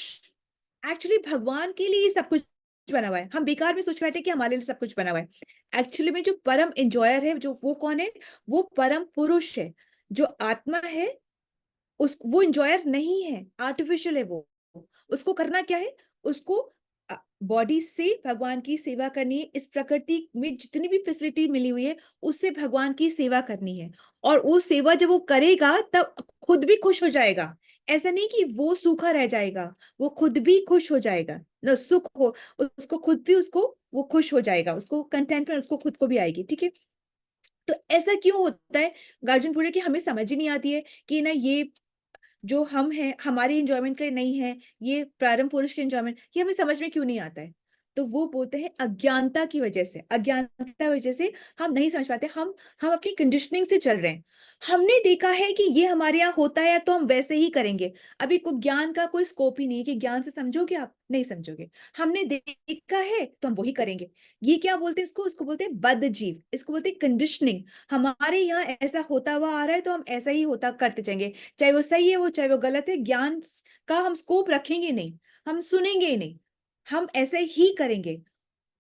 एक्चुअली भगवान के लिए सब कुछ बना हुआ है, हम बेकार में सोच बैठे कि हमारे लिए सब कुछ बना हुआ है। एक्चुअली में जो परम एंजॉयर है, जो वो कौन है? वो परम पुरुष है। जो आत्मा है उस वो एंजॉयर नहीं है, आर्टिफिशियल है वो। उसको करना क्या है? उसको बॉडी से भगवान की सेवा करनी है, इस प्रकृति में जितनी भी फैसिलिटी मिली हुई है उससे भगवान की सेवा करनी है। और वो सेवा जब वो करेगा तब खुद भी खुश हो जाएगा। ऐसा नहीं कि वो सूखा रह जाएगा, वो खुद भी खुश हो जाएगा, न सुख हो उसको, खुद भी उसको वो खुश हो जाएगा, उसको कंटेंटमेंट उसको खुद को भी आएगी। ठीक है, तो ऐसा क्यों होता है? गार्जियन बोले कि हमें समझ ही नहीं आती है कि ना ये जो हम हैं हमारी इंजॉयमेंट के लिए नहीं है, ये प्रारंभ पुरुष के इंजॉयमेंट, ये हमें समझ में क्यों नहीं आता है? तो वो बोलते हैं अज्ञानता की वजह से, अज्ञानता की वजह से हम नहीं समझ पाते। हम अपनी कंडीशनिंग से चल रहे हैं। हमने देखा है कि ये हमारे यहाँ होता है तो हम वैसे ही करेंगे। अभी को ज्ञान का कोई स्कोप ही नहीं है कि ज्ञान से समझोगे, आप नहीं समझोगे। हमने देखा है तो हम वही करेंगे। ये क्या बोलते हैं इसको? उसको बोलते हैं बद्ध जीव, इसको बोलते हैं कंडीशनिंग। हमारे यहाँ ऐसा होता हुआ आ रहा है तो हम ऐसा ही होता करते जाएंगे, चाहे वो सही है, वो चाहे वो गलत है। ज्ञान का हम स्कोप रखेंगे नहीं, हम सुनेंगे ही नहीं, हम ऐसे ही करेंगे।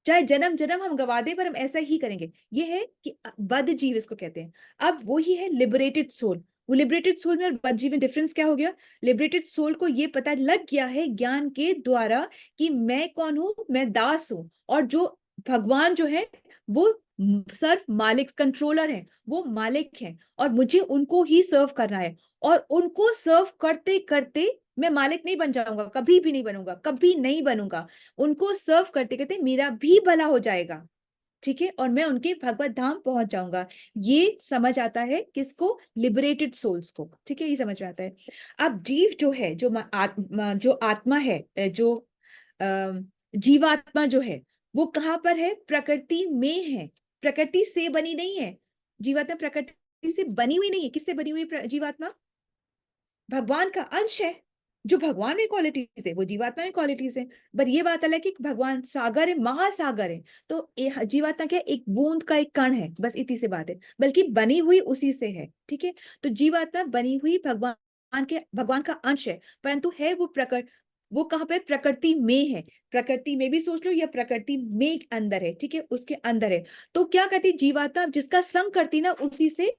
चाहे जन्म जन्म हम गवा दें पर हम ऐसा ही करेंगे। ये है कि बद्ध जीव इसको कहते हैं। अब वो ही है लिबरेटेड सोल। वो लिबरेटेड सोल में और बद्ध जीव में डिफरेंस क्या हो गया? लिबरेटेड सोल को ये पता लग गया है ज्ञान के द्वारा कि मैं कौन हूं, मैं दास हूं, और जो भगवान जो है वो सर्व मालिक, कंट्रोलर है, वो मालिक है, और मुझे उनको ही सर्व करना है। और उनको सर्व करते करते मैं मालिक नहीं बन जाऊंगा, कभी भी नहीं बनूंगा, कभी नहीं बनूंगा। उनको सर्व करते करते मेरा भी भला हो जाएगा। ठीक है, और मैं उनके भगवत धाम पहुंच जाऊंगा। ये समझ आता है किसको? लिबरेटेड सोल्स को। ठीक है, ये समझ में आता है। अब जीव जो है, जो आत्मा है, जो जीवात्मा जो है, वो कहाँ पर है? प्रकृति में है, प्रकृति से बनी नहीं है। जीवात्मा प्रकृति से बनी हुई नहीं है। किससे बनी हुई जीवात्मा? भगवान का अंश है। जो भगवान में क्वालिटीज है वो जीवात्मा में क्वालिटीज है। पर ये बात अलग है कि भगवान सागर है, महासागर है, तो जीवात्मा क्या है? एक बूंद का एक कण है, बस इतनी सी बात है, बल्कि बनी हुई उसी से है। ठीक है, तो जीवात्मा बनी हुई भगवान का अंश है, परंतु है वो वो कहाँ पे? प्रकृति में है। प्रकृति में भी सोच लो, या प्रकृति में अंदर है। ठीक है, उसके अंदर है। तो क्या कहती जीवात्मा? जिसका संग करती ना उसी से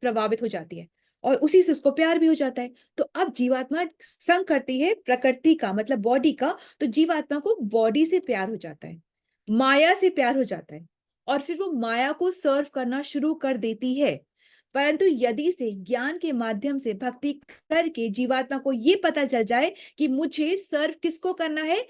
प्रभावित हो जाती है, और उसी से उसको प्यार भी हो जाता है। तो अब जीवात्मा संग करती है प्रकृति का, मतलब बॉडी का, तो जीवात्मा को बॉडी से प्यार हो जाता है, माया से प्यार हो जाता है, और फिर वो माया को सर्व करना शुरू कर देती है। परंतु यदि से ज्ञान के माध्यम से भक्ति करके जीवात्मा को ये पता चल जाए कि मुझे सर्व किसको करना है?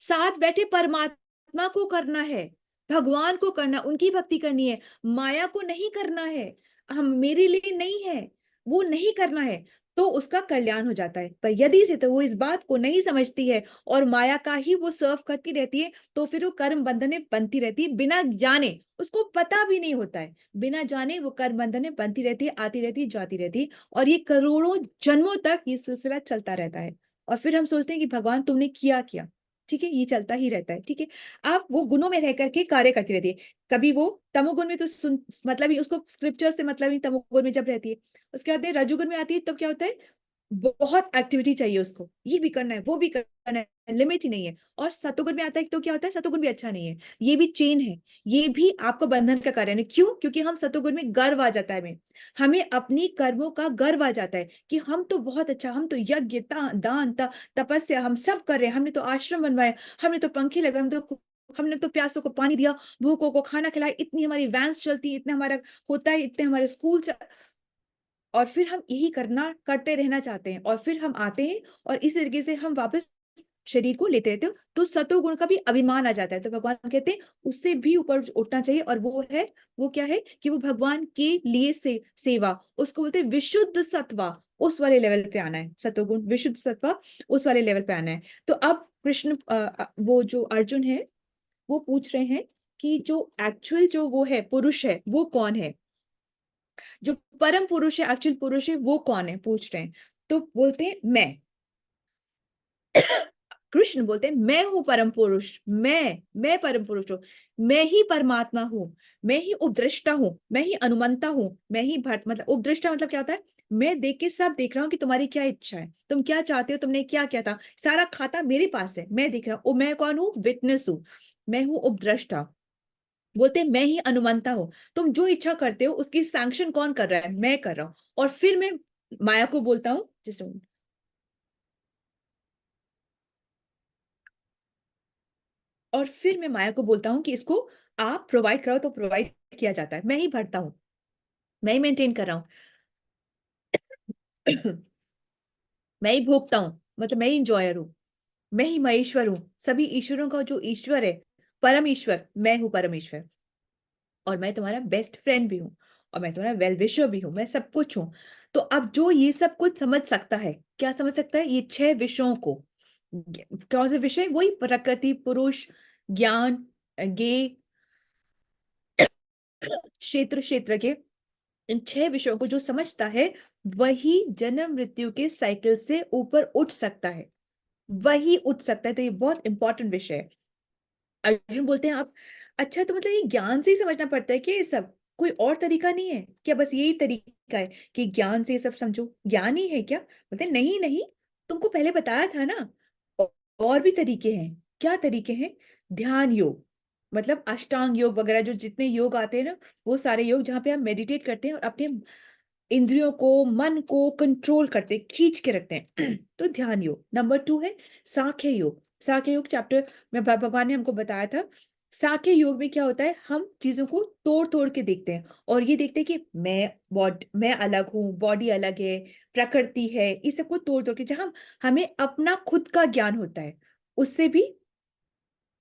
साथ बैठे परमात्मा को करना है, भगवान को करना, उनकी भक्ति करनी है, माया को नहीं करना है, हम मेरे लिए नहीं है, वो नहीं करना है, तो उसका कल्याण हो जाता है। पर यदि से तो वो इस बात को नहीं समझती है और माया का ही वो सर्व करती रहती है, तो फिर वो कर्म बंधने बनती रहती है, बिना जाने, उसको पता भी नहीं होता है, बिना जाने वो कर्म बंधने बनती रहती है, आती रहती है, जाती रहती है, और ये करोड़ों जन्मों तक ये सिलसिला चलता रहता है। और फिर हम सोचते हैं कि भगवान तुमने किया क्या? ठीक है, ये चलता ही रहता है। ठीक है, आप वो गुणों में रह करके कार्य करती रहती है। कभी वो तमोगुण में तो मतलब ही उसको स्क्रिप्चर से मतलब ही, तमोगुण में जब रहती है, उसके बाद रजोगुण में आती है, तब क्या होता है? बहुत एक्टिविटी चाहिए उसको, ये भी करना है, वो भी करना है, लिमिट ही नहीं है। और सतोगुण में आता है तो क्या होता है? सतोगुण भी अच्छा नहीं है, ये भी चेन है, ये भी आपको बंधन का कारण है। क्यों? क्योंकि हम सतोगुण में गर्व आ जाता है, हमें अपनी कर्मों का गर्व आ जाता है कि हम तो बहुत अच्छा, हम तो यज्ञ दान तपस्या हम सब कर रहे हैं, हमने तो आश्रम बनवाए, हमने तो पंखे लगाए, हमने तो प्यासों को पानी दिया, भूखों को खाना खिलाया, इतनी हमारी वैन्स चलती है, इतना हमारा होता है, इतने हमारे स्कूल, और फिर हम यही करना करते रहना चाहते हैं, और फिर हम आते हैं और इस तरीके से हम वापस शरीर को लेते रहते हो, तो सतोगुण का भी अभिमान आ जाता है। तो भगवान कहते हैं उससे भी ऊपर उठना चाहिए, और वो है, वो क्या है कि वो भगवान के लिए सेवा, उसको बोलते हैं विशुद्ध सत्वा, उस वाले लेवल पे आना है। सतोगुण विशुद्ध सत्वा, उस वाले लेवल पे आना है। तो अब कृष्ण वो जो अर्जुन है वो पूछ रहे हैं कि जो एक्चुअल जो वो है पुरुष है वो कौन है? जो परम पुरुष है, एक्चुअल पुरुष है, वो कौन है? पूछ रहे हैं। तो बोलते हैं मैं। कृष्ण बोलते हैं मैं हूं परम पुरुष, मैं परम पुरुष हूं, मैं ही परमात्मा हूं, मैं ही उपदृष्टा हूं, मैं ही अनुमंता हूं, मैं ही भट्ट, मतलब उपदृष्टा मतलब क्या होता है? मैं देख के सब देख रहा हूँ कि तुम्हारी क्या इच्छा है, तुम क्या चाहते हो, तुमने क्या किया था, सारा खाता मेरे पास है, मैं देख रहा हूँ। मैं कौन हूँ? विटनेस हूँ, मैं हूँ उपदृष्टा। बोलते हैं मैं ही अनुमंता हूं, तुम जो इच्छा करते हो उसकी सैंक्शन कौन कर रहा है? मैं कर रहा हूं। और फिर मैं माया को बोलता हूँ, जैसे और फिर मैं माया को बोलता हूँ कि इसको आप प्रोवाइड करो, तो प्रोवाइड किया जाता है, मैं ही भरता हूँ, मैं ही मेंटेन कर रहा हूँ। मैं ही भोगता हूँ, मतलब मैं ही इंजॉयर हूँ, मैं ही महेश्वर हूँ, सभी ईश्वरों का जो ईश्वर है, परम ईश्वर मैं हूँ, परमेश्वर। और मैं तुम्हारा बेस्ट फ्रेंड भी हूँ, और मैं तुम्हारा वेल विशर भी हूँ, मैं सब कुछ हूँ। तो अब जो ये सब कुछ समझ सकता है, क्या समझ सकता है? ये 6 विषयों को। कौन से विषय? वही प्रकृति, पुरुष, ज्ञान, गे, क्षेत्र, क्षेत्र के, इन 6 विषयों को जो समझता है, वही जन्म मृत्यु के साइकिल से ऊपर उठ सकता है, वही उठ सकता है। तो ये बहुत इंपॉर्टेंट विषय है। अर्जुन बोलते हैं आप, अच्छा तो मतलब ये ज्ञान से ही समझना पड़ता है कि ये सब, कोई और तरीका नहीं है क्या? बस यही तरीका है कि ज्ञान से ये सब समझो, ज्ञान ही है क्या? बोलते हैं, नहीं नहीं, तुमको पहले बताया था ना, औ- और भी तरीके हैं। क्या तरीके हैं? ध्यान योग, मतलब अष्टांग योग वगैरह, जो जितने योग आते हैं ना, वो सारे योग जहाँ पे हम मेडिटेट करते हैं और अपने इंद्रियों को, मन को कंट्रोल करते, खींच के रखते हैं। तो ध्यान योग। नंबर 2 है सांख्य योग। सांख्य योग चैप्टर में भगवान ने हमको बताया था। सांख्य योग में क्या होता है, हम चीजों को तोड़ तोड़ के देखते हैं, और ये देखते हैं कि मैं अलग हूँ, बॉडी अलग है, प्रकृति है, इस सबको तोड़ तोड़ के, जहां हमें अपना खुद का ज्ञान होता है, उससे भी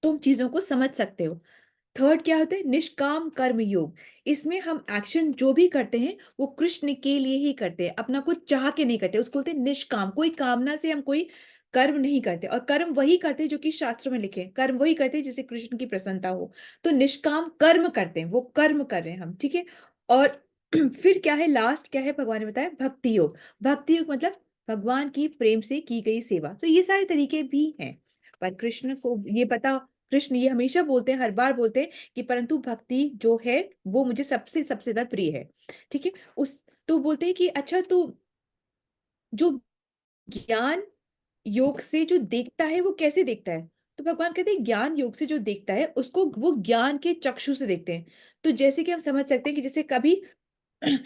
तुम चीजों को समझ सकते हो। थर्ड क्या होता है? निष्काम कर्म योग। इसमें हम एक्शन जो भी करते हैं, वो कृष्ण के लिए ही करते हैं, अपना कुछ चाह के नहीं करते, उसको बोलते हैं निष्काम। कोई कामना से हम कोई कर्म नहीं करते, और कर्म वही करते हैं जो कि शास्त्र में लिखे हैं, कर्म वही करते हैं जिससे कृष्ण की प्रसन्नता हो। तो निष्काम कर्म करते हैं, वो कर्म कर रहे हैं हम, ठीक है। और फिर क्या है, लास्ट क्या है, भगवान ने बताया भक्ति योग। भक्ति योग मतलब भगवान की प्रेम से की गई सेवा। तो ये सारे तरीके भी हैं, पर कृष्ण को ये पता, कृष्ण ये हमेशा बोलते हैं, हर बार बोलते हैं कि परंतु भक्ति जो है वो मुझे सबसे सबसे ज्यादा प्रिय है, ठीक है। उस तो बोलते हैं कि अच्छा, तो जो ज्ञान योग से जो देखता है, वो कैसे देखता है? तो भगवान कहते हैं ज्ञान योग से जो देखता है, उसको वो ज्ञान के चक्षु से देखते हैं। तो जैसे कि हम समझ सकते हैं कि जैसे कभी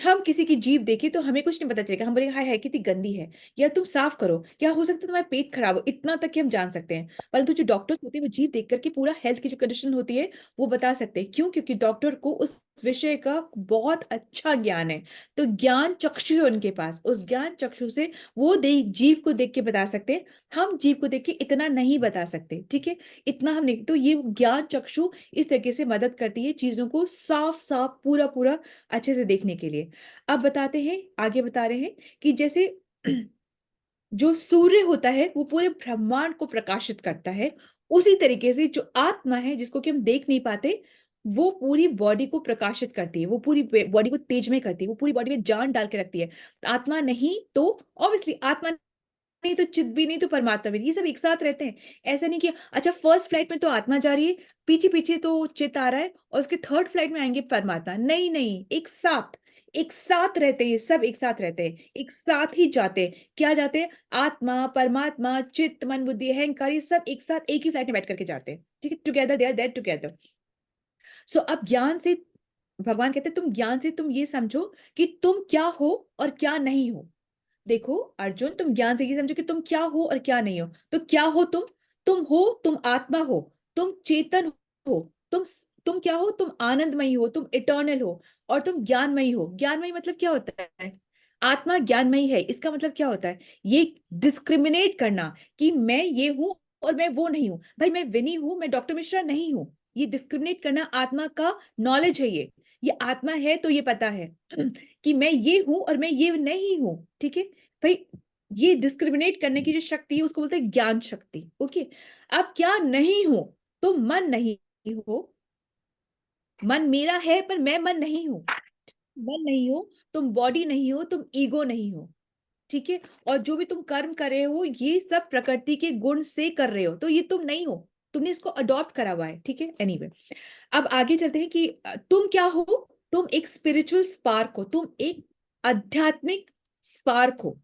हम किसी की जीभ देखें तो हमें कुछ नहीं पता चलेगा, हम बोलेंगे हाय हाय कितनी गंदी है, या तुम साफ करो, क्या हो सकता है तुम्हारा पेट खराब हो, इतना तक कि हम जान सकते हैं। परंतु जो डॉक्टर्स होते हैं, वो जीभ देख करके पूरा हेल्थ की जो कंडीशन होती है वो बता सकते हैं। क्यों? क्योंकि डॉक्टर को उस विषय का बहुत अच्छा ज्ञान है। तो ज्ञान चक्षु है उनके पास, उस ज्ञान चक्षु से वो देख, जीव को देख के बता सकते हैं। हम जीव को देख के इतना नहीं बता सकते, ठीक है, इतना हम नहीं। तो ये ज्ञान चक्षु इस तरीके से मदद करती है चीजों को साफ साफ पूरा पूरा अच्छे से देखने के लिए। अब बताते हैं, आगे बता रहे हैं कि जैसे जो सूर्य होता है वो पूरे ब्रह्मांड को प्रकाशित करता है, उसी तरीके से जो आत्मा है, जिसको कि हम देख नहीं पाते, वो पूरी बॉडी को प्रकाशित करती है, वो पूरी बॉडी को तेजमय करती है, वो पूरी बॉडी में जान डाल के रखती है। आत्मा नहीं तो ऑब्वियसली आत्मा नहीं तो चित भी नहीं तो परमात्मा भी नहीं, ये सब एक साथ रहते हैं। ऐसा नहीं कि अच्छा फर्स्ट फ्लाइट में तो आत्मा जा रही है, पीछे पीछे तो चित आ रहा है, और उसके थर्ड फ्लाइट में आएंगे परमात्मा। नहीं नहीं, एक साथ, एक साथ रहते हैं, ये सब एक साथ रहते हैं, एक साथ ही जाते हैं। क्या जाते हैं? आत्मा, परमात्मा, चित्त, मन, बुद्धि, अहंकार, ये सब एक साथ एक ही फ्लाइट में बैठ करके जाते हैं, ठीक है, together they are there together. So अब ज्ञान से, भगवान कहते हैं तुम ज्ञान से तुम ये समझो कि तुम क्या हो और क्या नहीं हो। देखो अर्जुन, तुम ज्ञान से ये समझो कि तुम क्या हो और क्या नहीं हो। तो क्या हो तुम हो, तुम आत्मा हो, तुम चेतन हो, तुम क्या हो? तुम आनंदमयी हो, तुम इटर्नल हो, और तुम ज्ञानमयी हो। ज्ञानमयी मतलब क्या होता है? आत्मा ज्ञानमयी है, इसका मतलब क्या होता है? ये डिस्क्रिमिनेट करना कि मैं ये हूं और मैं वो नहीं हूं। भाई मैं विनी हूं, मैं डॉक्टर मिश्रा नहीं हूं। ये डिस्क्रिमिनेट करना आत्मा का नॉलेज है। ये आत्मा है तो ये पता है कि मैं ये हूं और मैं ये नहीं हूं, ठीक है भाई। ये डिस्क्रिमिनेट करने की जो शक्ति है उसको बोलते हैं ज्ञान शक्ति, ओके। अब क्या नहीं हो? तुम मन नहीं हो, मन मेरा है पर मैं मन नहीं हूं। मन नहीं हो, तुम बॉडी नहीं हो, तुम ईगो नहीं हो, ठीक है। और जो भी तुम कर्म कर रहे हो, ये सब प्रकृति के गुण से कर रहे हो, तो ये तुम नहीं हो, तुमने इसको अडॉप्ट करा हुआ है, ठीक है। एनीवे, अब आगे चलते हैं कि तुम क्या हो? तुम एक स्पिरिचुअल स्पार्क हो, तुम एक आध्यात्मिक स्पार्क हो,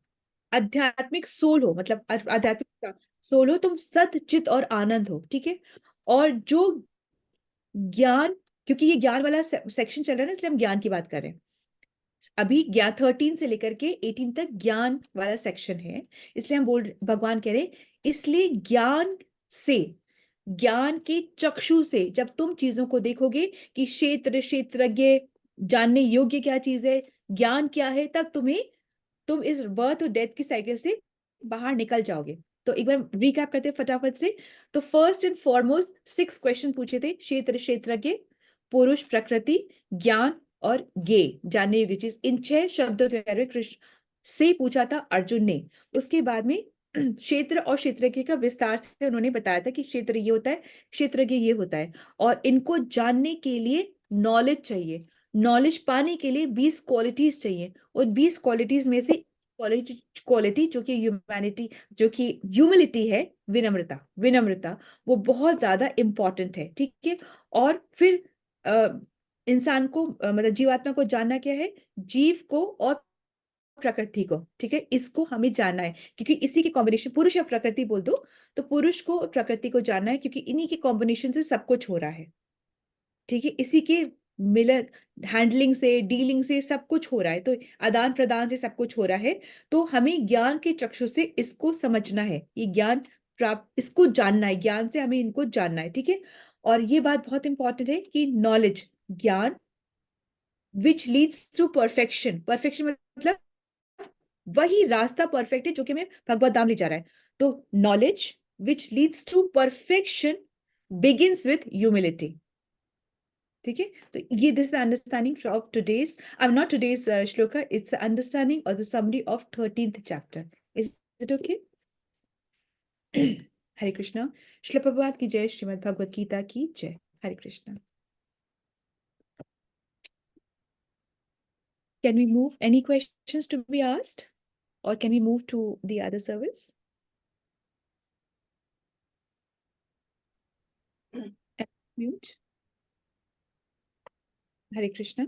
आध्यात्मिक सोल हो, मतलब आध्यात्मिक सोल हो, तुम सत चित और आनंद हो, ठीक है। और जो ज्ञान, क्योंकि ये ज्ञान वाला सेक्शन चल रहा है ना, इसलिए हम ज्ञान की बात कर रहे हैं। अभी ज्ञान 13 से लेकर के 18 तक ज्ञान वाला सेक्शन है, इसलिए हम भगवान कह रहे इसलिए ज्ञान से, ज्ञान के चक्षु से जब तुम चीजों को देखोगे कि क्षेत्र, क्षेत्रज्ञ, जानने योग्य क्या चीज है, ज्ञान क्या है, तब तुम इस बर्थ और डेथ की साइकिल से बाहर निकल जाओगे। तो एक बार रिकैप करते हैं फटाफट से। तो फर्स्ट एंड फॉरमोस्ट 6 क्वेश्चन पूछे थे, क्षेत्र, क्षेत्रज्ञ, पुरुष, प्रकृति, ज्ञान और ज्ञे, जानने योग्य चीज। इन 6 शब्दों के बारे में कृष्ण से पूछा था अर्जुन ने। उसके बाद में क्षेत्र और क्षेत्रज्ञ का विस्तार से उन्होंने बताया था कि क्षेत्र ये होता है, क्षेत्रज्ञ ये होता है, और इनको जानने के लिए नॉलेज चाहिए। नॉलेज पाने के लिए 20 क्वालिटीज चाहिए, और 20 क्वालिटीज में से क्वालिटी जो कि ह्यूमैनिटी, जो कि ह्यूमिलिटी है, विनम्रता, विनम्रता, वो बहुत ज्यादा इंपॉर्टेंट है। ठीक है। और फिर इंसान को मतलब जीवात्मा को जानना क्या है, जीव को और प्रकृति को। ठीक है, इसको हमें जानना है, क्योंकि इसी के कॉम्बिनेशन, पुरुष या प्रकृति बोल दो, तो पुरुष को और प्रकृति को जानना है, क्योंकि इन्हीं के कॉम्बिनेशन से सब कुछ हो रहा है। ठीक है, इसी के मिलर हैंडलिंग से, डीलिंग से सब कुछ हो रहा है, तो आदान प्रदान से सब कुछ हो रहा है। तो हमें ज्ञान के चक्षु से इसको समझना है, ये ज्ञान प्राप्त, इसको जानना है, ज्ञान से हमें इनको जानना है। ठीक है। और ये बात बहुत इंपॉर्टेंट है कि नॉलेज, ज्ञान, which leads to perfection, perfection मतलब वही रास्ता परफेक्ट है जो कि हमें भगवत धाम ले जा रहा है। तो knowledge which leads to perfection begins with humility. ठीक है। तो ये this understanding of today's, not today's shloka, it's understanding और the summary of 13th chapter. Is it okay? Hare Krishna. Srila Prabhupada की जय, श्रीमद् भगवत गीता की जय। हरे Krishna. Can we move? Any questions to be asked? Or can we move to the other service? Mute. Hare Krishna.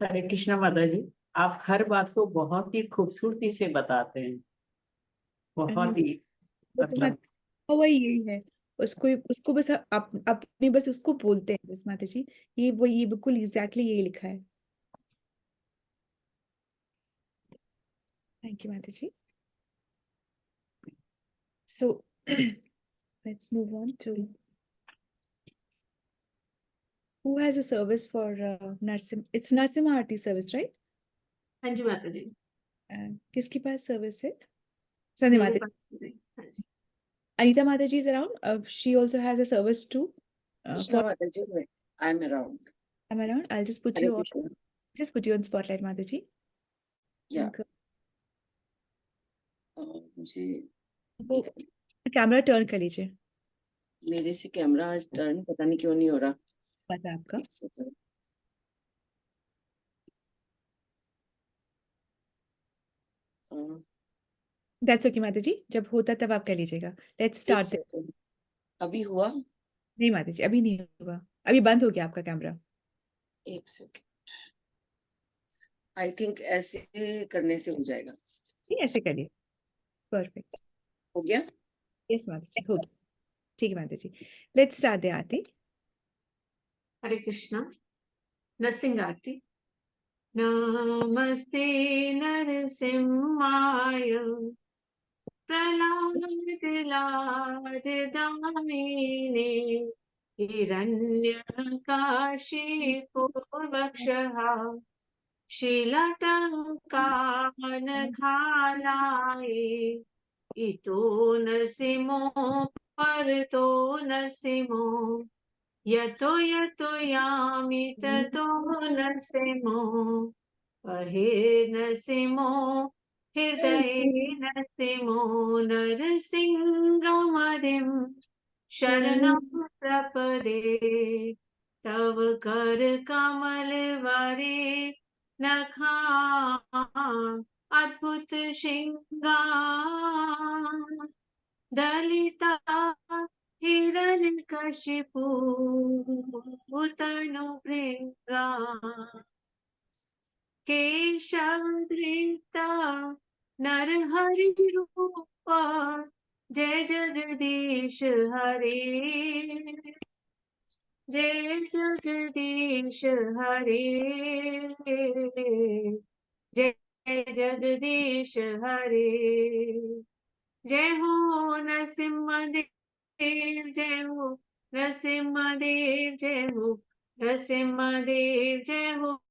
हरे कृष्णा माता जी, आप हर बात को बहुत ही खूबसूरती से बताते हैं, बहुत ही वो तो मतलब। वही यही है, उसको उसको बस आप अपने बस उसको बोलते हैं बस माता जी। ये बिल्कुल एग्जैक्टली यही लिखा है। थैंक यू माता जी। So let's move on to who has a service for Narsim. It's Narsimha Aarti service, right? हाँ जी माता जी। किसके पास सर्विस है? संध्या मेरे माता। पास नहीं। हाँ जी। Anita Mata ji is around. She also has a service too. Krishna Mataji, I'm around. I'm around. I'll just put Hare you on, Krishna. just put you on spotlight, Mata ji. Yeah. Okay. मुझे वो camera turn कर लीजिए। मेरे से camera आज turn पता नहीं क्यों नहीं हो रहा। पता है आपका? एक सेकंड। That's okay माता जी, जब होता तब आप कर लीजिएगा। Let's एक start. सेकंड। अभी हुआ? नहीं माता जी, अभी नहीं होगा, अभी बंद हो गया आपका कैमरा। एक सेकंड। आई थिंक ऐसे करने से हो जाएगा। ठीक है, ऐसे करिए। परफेक्ट। हो गया? यस माता जी, हो गया। ठीक है माता जी। Let's start the आरती। हरे कृष्णा। नरसिंह आरती। नमस्ते नरसिंहाय प्रह्लादलादिदामिने हिरण्यकाशिपो वक्षः शीलटङ्कानखालाय इतो नरसिंहो परतो नरसिंहो यतो यतो यामि ततो नरसिंहो अहे नरसिंहो हृदये नरसिंहो नरसिंहमदिं शरणं प्रपदे तव कर कमल वरे नखा अद्भुत श्रृंगार दलिता हिरण्यकशिपु तनु भृंगा केशव धृता नरहरि रूपा जय जगदीश हरे जय जगदीश हरे जय जय जगदीश हरे। जय हो नरसिम्हा देव, जय हो नरसिम्हा देव, जय हो नरसिम्हा देव, जय हो